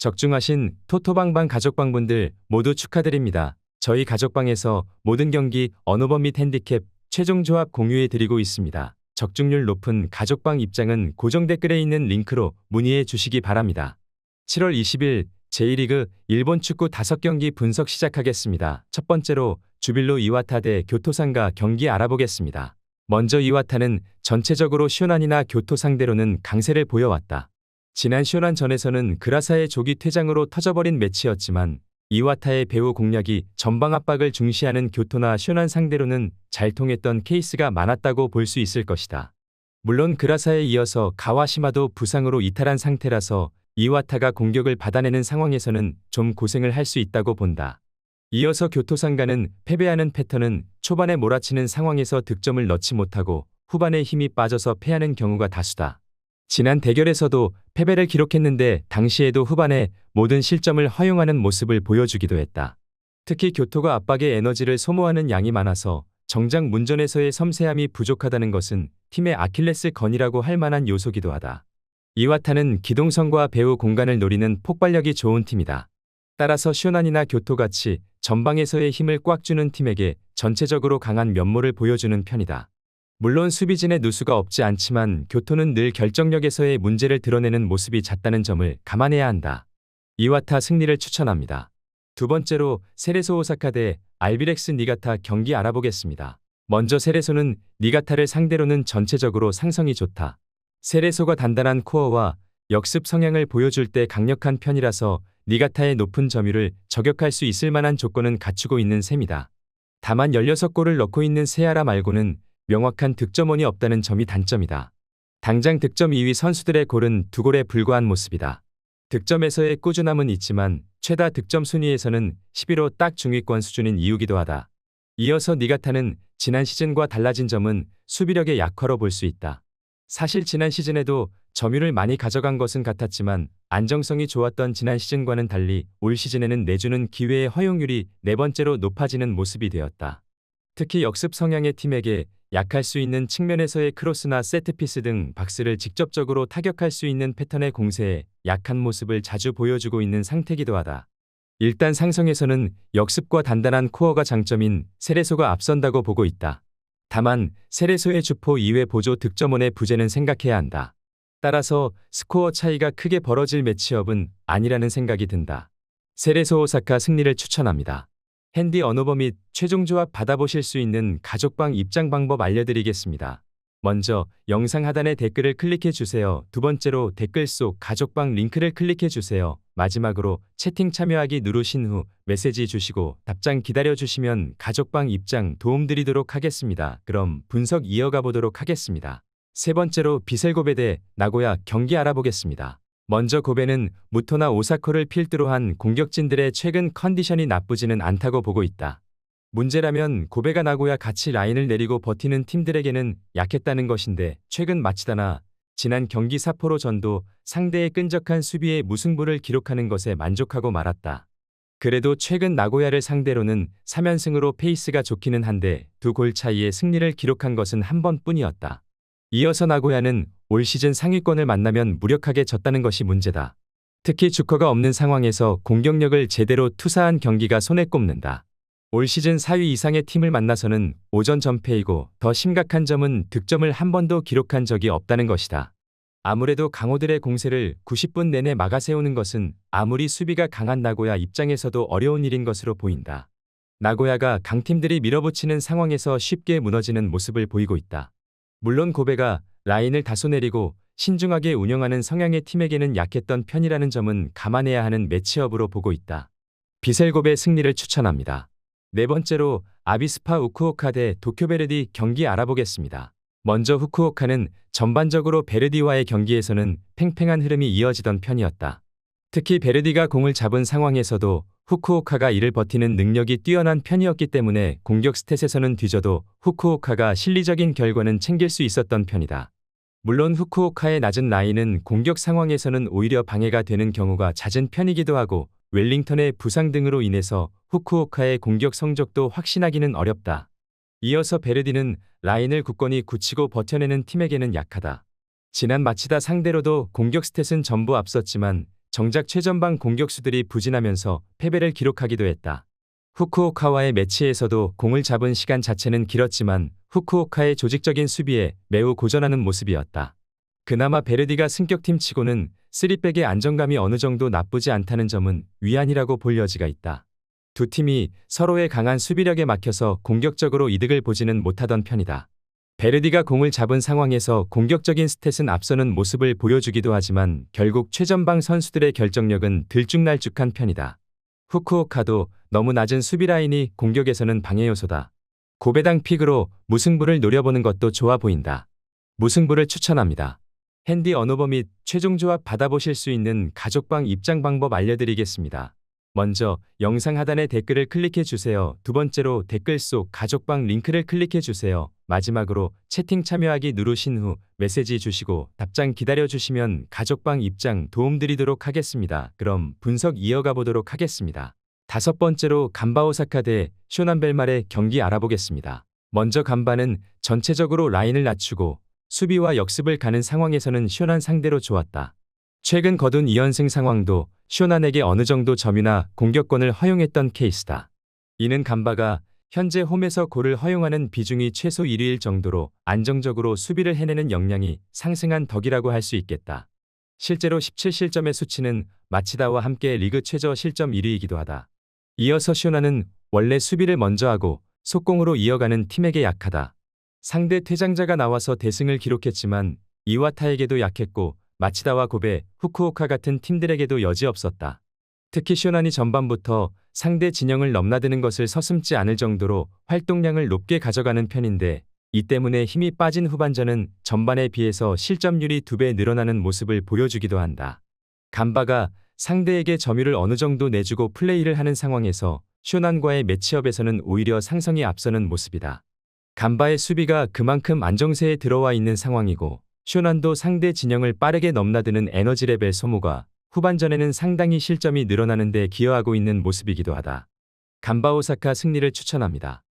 적중하신 토토방방 가족방분들 모두 축하드립니다. 저희 가족방에서 모든 경기 언어범 및 핸디캡 최종 조합 공유해 드리고 있습니다. 적중률 높은 가족방 입장은 고정 댓글에 있는 링크로 문의해 주시기 바랍니다. 7월 20일 제1리그 일본 축구 5경기 분석 시작하겠습니다. 첫 번째로 주빌로 이와타 대 교토상가 경기 알아보겠습니다. 먼저 이와타는 전체적으로 쇼난이나 교토 상대로는 강세를 보여왔다. 지난 쇼난전에서는 그라사의 조기 퇴장으로 터져버린 매치였지만 이와타의 배후 공략이 전방 압박을 중시하는 교토나 쇼난 상대로는 잘 통했던 케이스가 많았다고 볼 수 있을 것이다. 물론 그라사에 이어서 가와시마도 부상으로 이탈한 상태라서 이와타가 공격을 받아내는 상황에서는 좀 고생을 할 수 있다고 본다. 이어서 교토상가는 패배하는 패턴은 초반에 몰아치는 상황에서 득점을 넣지 못하고 후반에 힘이 빠져서 패하는 경우가 다수다. 지난 대결에서도 패배를 기록했는데 당시에도 후반에 모든 실점을 허용하는 모습을 보여주기도 했다. 특히 교토가 압박의 에너지를 소모하는 양이 많아서 정작 문전에서의 섬세함이 부족하다는 것은 팀의 아킬레스건이라고 할 만한 요소기도 하다. 이와타는 기동성과 배후 공간을 노리는 폭발력이 좋은 팀이다. 따라서 쇼난이나 교토같이 전방에서의 힘을 꽉 주는 팀에게 전체적으로 강한 면모를 보여주는 편이다. 물론 수비진의 누수가 없지 않지만 교토는 늘 결정력에서의 문제를 드러내는 모습이 잦다는 점을 감안해야 한다. 이와타 승리를 추천합니다. 두 번째로 세레소 오사카 대 알비렉스 니가타 경기 알아보겠습니다. 먼저 세레소는 니가타를 상대로는 전체적으로 상성이 좋다. 세레소가 단단한 코어와 역습 성향을 보여줄 때 강력한 편이라서 니가타의 높은 점유율을 저격할 수 있을 만한 조건은 갖추고 있는 셈이다. 다만 16골을 넣고 있는 세아라 말고는 명확한 득점원이 없다는 점이 단점이다. 당장 득점 2위 선수들의 골은 2골에 불과한 모습이다. 득점에서의 꾸준함은 있지만 최다 득점 순위에서는 11호 딱 중위권 수준인 이유기도 하다. 이어서 니가타는 지난 시즌과 달라진 점은 수비력의 약화로 볼 수 있다. 사실 지난 시즌에도 점유를 많이 가져간 것은 같았지만 안정성이 좋았던 지난 시즌과는 달리 올 시즌에는 내주는 기회의 허용률이 4번째로 높아지는 모습이 되었다. 특히 역습 성향의 팀에게 약할 수 있는 측면에서의 크로스나 세트피스 등 박스를 직접적으로 타격할 수 있는 패턴의 공세에 약한 모습을 자주 보여주고 있는 상태이기도 하다. 일단 상성에서는 역습과 단단한 코어가 장점인 세레소가 앞선다고 보고 있다. 다만 세레소의 주포 2회 보조 득점원의 부재는 생각해야 한다. 따라서 스코어 차이가 크게 벌어질 매치업은 아니라는 생각이 든다. 세레소 오사카 승리를 추천합니다. 핸디 언어버 및 최종 조합 받아보실 수 있는 가족방 입장 방법 알려드리겠습니다. 먼저 영상 하단의 댓글을 클릭해 주세요. 두 번째로 댓글 속 가족방 링크를 클릭해 주세요. 마지막으로 채팅 참여하기 누르신 후 메시지 주시고 답장 기다려 주시면 가족방 입장 도움드리도록 하겠습니다. 그럼 분석 이어가 보도록 하겠습니다. 세 번째로 비셀고베 대 나고야 경기 알아보겠습니다. 먼저 고베는 무토나 오사코를 필두로 한 공격진들의 최근 컨디션이 나쁘지는 않다고 보고 있다. 문제라면 고베가 나고야 같이 라인을 내리고 버티는 팀들에게는 약했다는 것인데 최근 마치다나 지난 경기 삿포로전도 상대의 끈적한 수비에 무승부를 기록하는 것에 만족하고 말았다. 그래도 최근 나고야를 상대로는 3연승으로 페이스가 좋기는 한데 2골 차이의 승리를 기록한 것은 한 번뿐이었다. 이어서 나고야는 올 시즌 상위권을 만나면 무력하게 졌다는 것이 문제다. 특히 주커가 없는 상황에서 공격력을 제대로 투사한 경기가 손에 꼽는다. 올 시즌 4위 이상의 팀을 만나서는 오전 전패이고 더 심각한 점은 득점을 한 번도 기록한 적이 없다는 것이다. 아무래도 강호들의 공세를 90분 내내 막아세우는 것은 아무리 수비가 강한 나고야 입장에서도 어려운 일인 것으로 보인다. 나고야가 강팀들이 밀어붙이는 상황에서 쉽게 무너지는 모습을 보이고 있다. 물론 고베가 라인을 다소 내리고 신중하게 운영하는 성향의 팀에게는 약했던 편이라는 점은 감안해야 하는 매치업으로 보고 있다. 비셀고베 승리를 추천합니다. 네 번째로 아비스파 후쿠오카 대 도쿄베르디 경기 알아보겠습니다. 먼저 후쿠오카는 전반적으로 베르디와의 경기에서는 팽팽한 흐름이 이어지던 편이었다. 특히 베르디가 공을 잡은 상황에서도 후쿠오카가 이를 버티는 능력이 뛰어난 편이었기 때문에 공격 스탯에서는 뒤져도 후쿠오카가 실리적인 결과는 챙길 수 있었던 편이다. 물론 후쿠오카의 낮은 라인은 공격 상황에서는 오히려 방해가 되는 경우가 잦은 편이기도 하고 웰링턴의 부상 등으로 인해서 후쿠오카의 공격 성적도 확신하기는 어렵다. 이어서 베르디는 라인을 굳건히 굳히고 버텨내는 팀에게는 약하다. 지난 마치다 상대로도 공격 스탯은 전부 앞섰지만 정작 최전방 공격수들이 부진하면서 패배를 기록하기도 했다. 후쿠오카와의 매치에서도 공을 잡은 시간 자체는 길었지만 후쿠오카의 조직적인 수비에 매우 고전하는 모습이었다. 그나마 베르디가 승격팀 치고는 3백의 안정감이 어느 정도 나쁘지 않다는 점은 위안이라고 볼 여지가 있다. 두 팀이 서로의 강한 수비력에 막혀서 공격적으로 이득을 보지는 못하던 편이다. 베르디가 공을 잡은 상황에서 공격적인 스탯은 앞서는 모습을 보여주기도 하지만 결국 최전방 선수들의 결정력은 들쭉날쭉한 편이다. 후쿠오카도 너무 낮은 수비 라인이 공격에서는 방해 요소다. 고배당 픽으로 무승부를 노려보는 것도 좋아 보인다. 무승부를 추천합니다. 핸디 언오버 및 최종 조합 받아보실 수 있는 가족방 입장 방법 알려드리겠습니다. 먼저 영상 하단의 댓글을 클릭해 주세요. 두 번째로 댓글 속 가족방 링크를 클릭해 주세요. 마지막으로 채팅 참여하기 누르신 후 메시지 주시고 답장 기다려 주시면 가족방 입장 도움드리도록 하겠습니다. 그럼 분석 이어가 보도록 하겠습니다. 다섯 번째로 간바 오사카 대 쇼난 벨말의 경기 알아보겠습니다. 먼저 간바는 전체적으로 라인을 낮추고 수비와 역습을 가는 상황에서는 쇼난 상대로 좋았다. 최근 거둔 2연승 상황도 쇼난에게 어느 정도 점유나 공격권을 허용했던 케이스다. 이는 간바가 현재 홈에서 골을 허용하는 비중이 최소 1위일 정도로 안정적으로 수비를 해내는 역량이 상승한 덕이라고 할 수 있겠다. 실제로 17실점의 수치는 마치다와 함께 리그 최저 실점 1위이기도 하다. 이어서 쇼난은 원래 수비를 먼저 하고 속공으로 이어가는 팀에게 약하다. 상대 퇴장자가 나와서 대승을 기록했지만 이와타에게도 약했고 마치다와 고베, 후쿠오카 같은 팀들에게도 여지없었다. 특히 쇼난이 전반부터 상대 진영을 넘나드는 것을 서슴지 않을 정도로 활동량을 높게 가져가는 편인데 이 때문에 힘이 빠진 후반전은 전반에 비해서 실점률이 2배 늘어나는 모습을 보여주기도 한다. 간바가 상대에게 점유를 어느 정도 내주고 플레이를 하는 상황에서 쇼난과의 매치업에서는 오히려 상성이 앞서는 모습이다. 간바의 수비가 그만큼 안정세에 들어와 있는 상황이고 쇼난도 상대 진영을 빠르게 넘나드는 에너지 레벨 소모가 후반전에는 상당히 실점이 늘어나는 데 기여하고 있는 모습이기도 하다. 간바 오사카 승리를 추천합니다.